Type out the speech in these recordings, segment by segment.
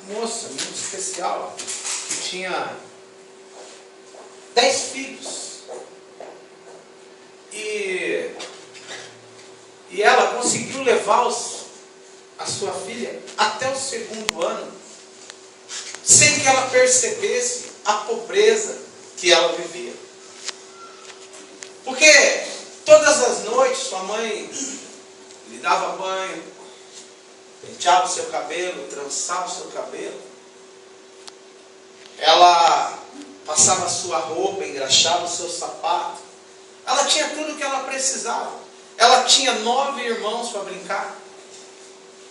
moça muito especial, que tinha 10 filhos. E ela conseguiu levar a sua filha até o 2º ano, sem que ela percebesse a pobreza que ela vivia. Porque todas as noites sua mãe lhe dava banho, penteava o seu cabelo, trançava o seu cabelo. Ela passava a sua roupa, engraxava o seu sapato. Ela tinha tudo o que ela precisava. Ela tinha 9 irmãos para brincar.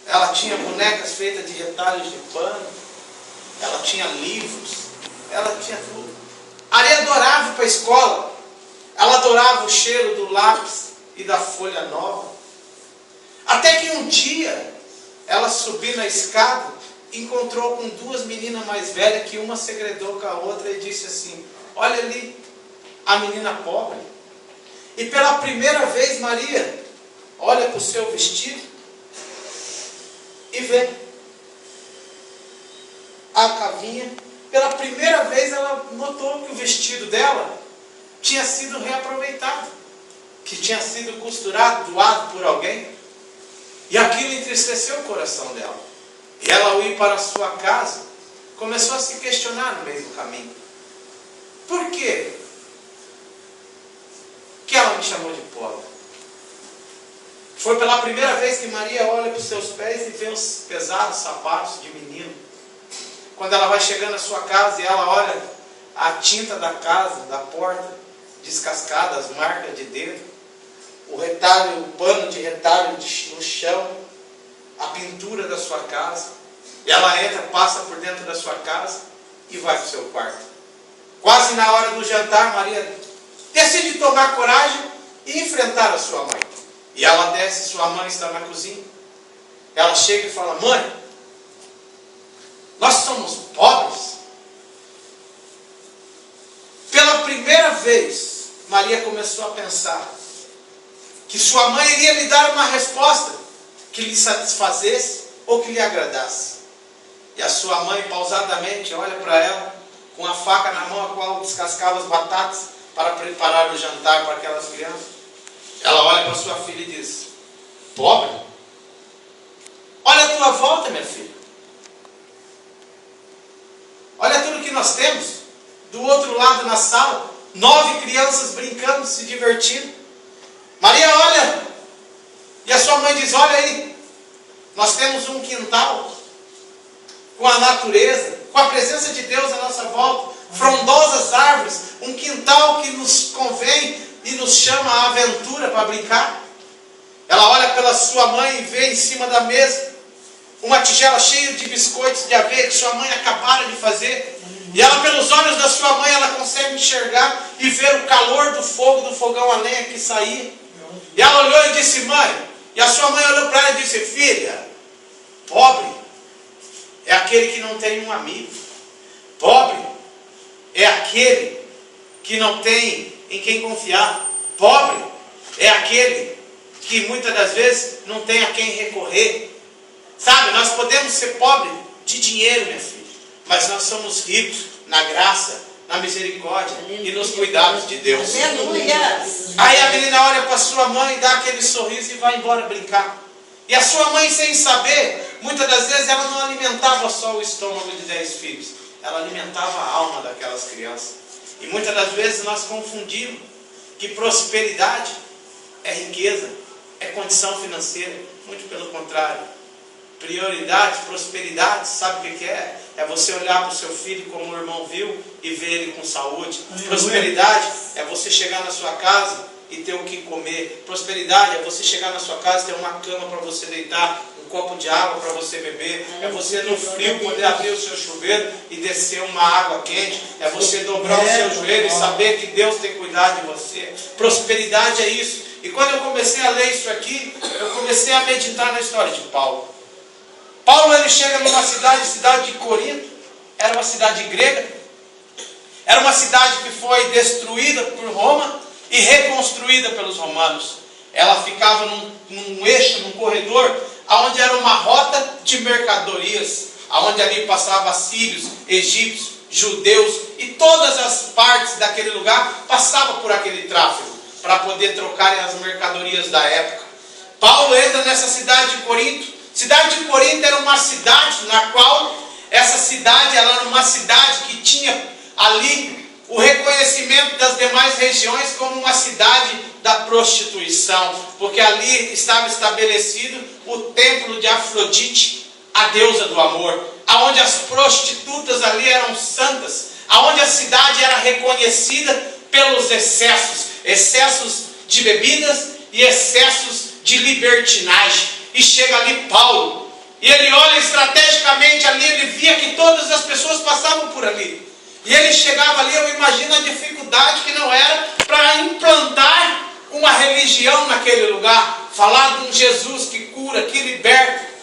Ela tinha bonecas feitas de retalhos de pano. Ela tinha livros. Ela tinha tudo. Ali adorava ir para a escola. Ela adorava o cheiro do lápis e da folha nova. Até que um dia, ela subiu na escada, encontrou com 2 meninas mais velhas, que uma segredou com a outra e disse assim: olha ali, a menina pobre. E pela primeira vez, Maria olha para o seu vestido e vê a cavinha. Pela primeira vez ela notou que o vestido dela tinha sido reaproveitado, que tinha sido costurado, doado por alguém. E aquilo entristeceu o coração dela. E ela, ao ir para a sua casa, começou a se questionar no meio do caminho: por quê que ela me chamou de pobre? Foi pela primeira vez que Maria olha para os seus pés e vê os pesados sapatos de menino. Quando ela vai chegando à sua casa e ela olha a tinta da casa, da porta, descascada, as marcas de dedo, o retalho, o pano de retalho no chão, a pintura da sua casa. E ela entra, passa por dentro da sua casa e vai para o seu quarto. Quase na hora do jantar, Maria decide tomar coragem e enfrentar a sua mãe. E ela desce, sua mãe está na cozinha. Ela chega e fala: mãe, nós somos pobres. Pela primeira vez, Maria começou a pensar que sua mãe iria lhe dar uma resposta que lhe satisfazesse ou que lhe agradasse. E a sua mãe pausadamente olha para ela, com a faca na mão, a qual descascava as batatas para preparar o jantar para aquelas crianças. Ela olha para sua filha e diz: pobre? Olha a tua volta, minha filha. Olha tudo que nós temos. Do outro lado na sala, 9 crianças brincando, se divertindo. Maria olha e a sua mãe diz: olha aí, nós temos um quintal com a natureza, com a presença de Deus à nossa volta, frondosas árvores, um quintal que nos convém e nos chama à aventura para brincar. Ela olha pela sua mãe e vê em cima da mesa uma tigela cheia de biscoitos de aveia que sua mãe acabara de fazer. E ela, pelos olhos da sua mãe, ela consegue enxergar e ver o calor do fogo, do fogão a lenha que saía. E ela olhou e disse: mãe. E a sua mãe olhou para ela e disse: filha, pobre é aquele que não tem um amigo. Pobre é aquele que não tem em quem confiar. Pobre é aquele que muitas das vezes não tem a quem recorrer. Sabe, nós podemos ser pobres de dinheiro, minha filha, mas nós somos ricos na graça, na misericórdia e nos cuidados de Deus. Aleluia. Aí a menina olha para sua mãe, dá aquele sorriso e vai embora brincar. E a sua mãe, sem saber, muitas das vezes ela não alimentava só o estômago de 10 filhos, ela alimentava a alma daquelas crianças. E muitas das vezes nós confundimos que prosperidade é riqueza, é condição financeira. Muito pelo contrário. Prioridade, prosperidade, sabe o que é? É você olhar para o seu filho como o irmão viu e ver ele com saúde. Prosperidade é você chegar na sua casa e ter o que comer. Prosperidade é você chegar na sua casa e ter uma cama para você deitar, um copo de água para você beber. É você no frio poder abrir o seu chuveiro e descer uma água quente. É você dobrar o seu joelho e saber que Deus tem cuidado de você. Prosperidade é isso. E quando eu comecei a ler isso aqui, eu comecei a meditar na história de Paulo. Paulo, ele chega numa cidade de Corinto. Era uma cidade grega. Era uma cidade que foi destruída por Roma e reconstruída pelos romanos. Ela ficava num eixo, num corredor, onde era uma rota de mercadorias, aonde ali passavam assírios, egípcios, judeus, e todas as partes daquele lugar passavam por aquele tráfego, para poder trocarem as mercadorias da época. Paulo entra nessa cidade de Corinto. Cidade de Corinto era uma cidade na qual, essa cidade ela era uma cidade que tinha ali o reconhecimento das demais regiões como uma cidade da prostituição, porque ali estava estabelecido o templo de Afrodite, a deusa do amor, aonde as prostitutas ali eram santas, aonde a cidade era reconhecida pelos excessos de bebidas e excessos de libertinagem. E chega ali Paulo, e ele olha estrategicamente ali, ele via que todas as pessoas passavam por ali. E ele chegava ali, eu imagino a dificuldade que não era para implantar uma religião naquele lugar, falar de um Jesus que cura, que liberta.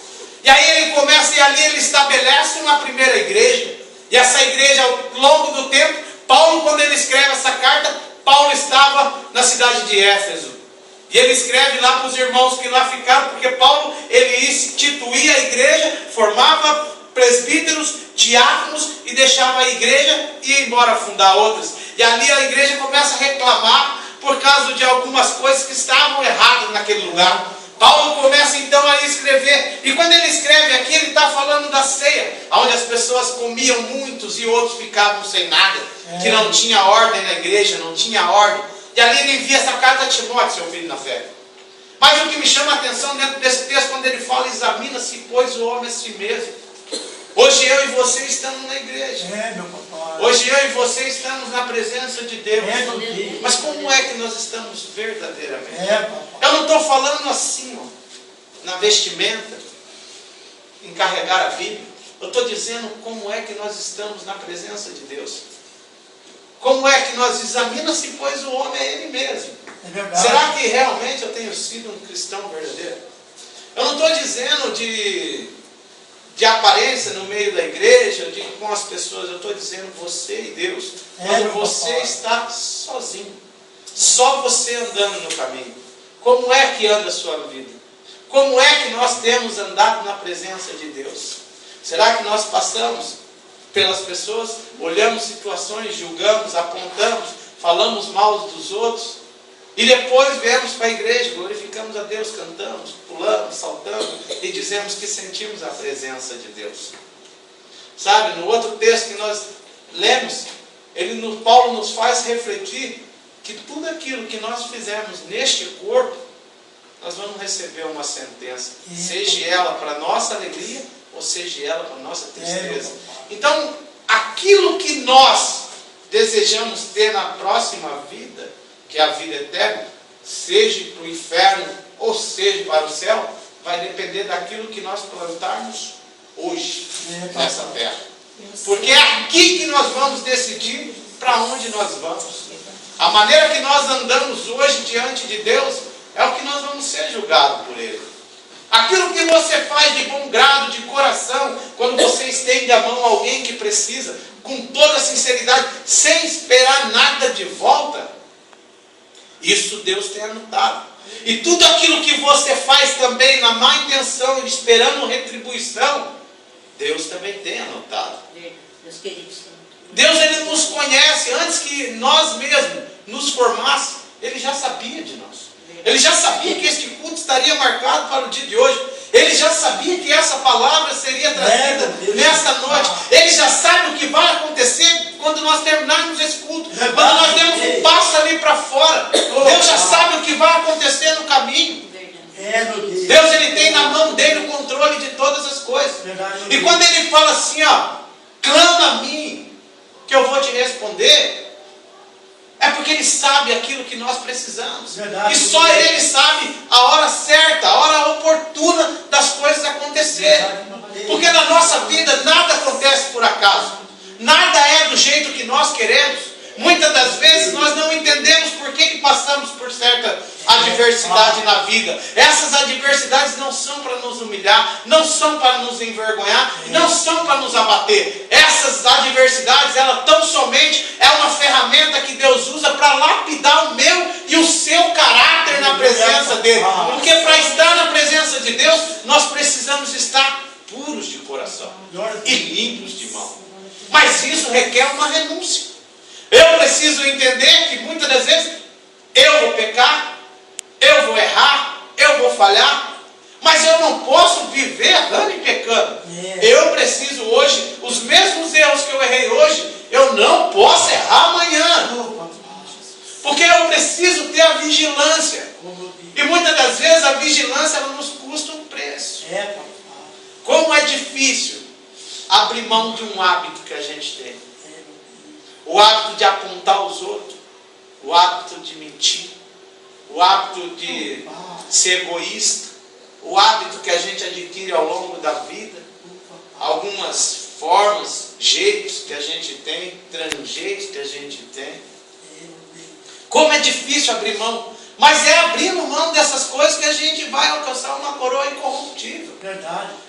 E aí ele começa, e ali ele estabelece uma primeira igreja. E essa igreja, ao longo do tempo, Paulo, quando ele escreve essa carta, Paulo estava na cidade de Éfeso. E ele escreve lá para os irmãos que lá ficaram, porque Paulo, ele instituía a igreja, formava presbíteros, diáconos, e deixava a igreja e ia embora fundar outras. E ali a igreja começa a reclamar por causa de algumas coisas que estavam erradas naquele lugar. Paulo começa então a escrever, e quando ele escreve aqui, ele está falando da ceia, onde as pessoas comiam muitos e outros ficavam sem nada, que não tinha ordem na igreja, não tinha ordem. E ali ele envia essa carta a Timóteo, seu filho na fé. Mas o que me chama a atenção dentro desse texto, quando ele fala, examina-se, pois, o homem a si mesmo. Hoje eu e você estamos na igreja. Meu papai. Hoje eu e você estamos na presença de Deus. Meu Deus. Mas como é que nós estamos verdadeiramente? Papai. Eu não estou falando assim, ó, na vestimenta, em carregar a Bíblia. Eu estou dizendo como é que nós estamos na presença de Deus. Como é que nós examina-se, pois o homem é ele mesmo. É verdade. Será que realmente eu tenho sido um cristão verdadeiro? Eu não estou dizendo de aparência no meio da igreja, com as pessoas. Eu estou dizendo você e Deus. Quando você está sozinho, só você andando no caminho. Como é que anda a sua vida? Como é que nós temos andado na presença de Deus? Será que nós passamos pelas pessoas, olhamos situações, julgamos, apontamos, falamos mal dos outros, e depois viemos para a igreja, glorificamos a Deus, cantamos, pulamos, saltamos e dizemos que sentimos a presença de Deus? Sabe, no outro texto que nós lemos, Paulo nos faz refletir que tudo aquilo que nós fizermos neste corpo, nós vamos receber uma sentença, seja ela para nossa alegria ou seja ela para nossa tristeza. Então, aquilo que nós desejamos ter na próxima vida, que é a vida eterna, seja para o inferno ou seja para o céu, vai depender daquilo que nós plantarmos hoje nessa terra. Porque é aqui que nós vamos decidir para onde nós vamos. A maneira que nós andamos hoje diante de Deus é o que nós vamos ser julgados por Ele. Aquilo que você faz de bom grado, de coração, quando você estende a mão a alguém que precisa, com toda sinceridade, sem esperar nada de volta, isso Deus tem anotado. E tudo aquilo que você faz também na má intenção, esperando retribuição, Deus também tem anotado. Deus, Ele nos conhece antes que nós mesmos nos formássemos. Ele já sabia de nós. Ele já sabia que este culto estaria marcado para o dia de hoje. Ele já sabia que essa palavra seria trazida nesta noite. Ele já sabe o que vai acontecer quando nós terminarmos esse culto. Quando nós demos um passo ali para fora. Deus já sabe o que vai acontecer no caminho. Deus, Ele tem na mão dele o controle de todas as coisas. E quando Ele fala assim, ó, clama a mim, que eu vou te responder, é porque Ele sabe aquilo que nós precisamos. E só Ele sabe a hora certa, a hora oportuna das coisas acontecerem. Porque na nossa vida nada acontece por acaso. Nada é do jeito que nós queremos. Muitas das vezes nós não entendemos por que passamos por certa adversidade na vida. Essas adversidades não são para nos humilhar, não são para nos envergonhar, não são para nos abater. Essas adversidades, ela tão somente é uma ferramenta que Deus usa para lapidar o meu e o seu caráter na presença dele. Porque para estar na presença de Deus, nós precisamos estar puros de coração. limpos de mão. Mas isso requer uma renúncia. Eu preciso entender que muitas das vezes eu vou pecar, eu vou errar, eu vou falhar, mas eu não posso viver errando e pecando. Eu preciso hoje, os mesmos erros que eu errei hoje, eu não posso errar amanhã. Porque eu preciso ter a vigilância. E muitas das vezes a vigilância ela nos custa um preço. Como é difícil abrir mão de um hábito que a gente tem. O hábito de apontar os outros. O hábito de mentir. O hábito de ser egoísta. O hábito que a gente adquire ao longo da vida. Algumas formas, jeitos que a gente tem, trejeitos que a gente tem. Como é difícil abrir mão. Mas é abrindo mão dessas coisas que a gente vai alcançar uma coroa incorruptível. Verdade.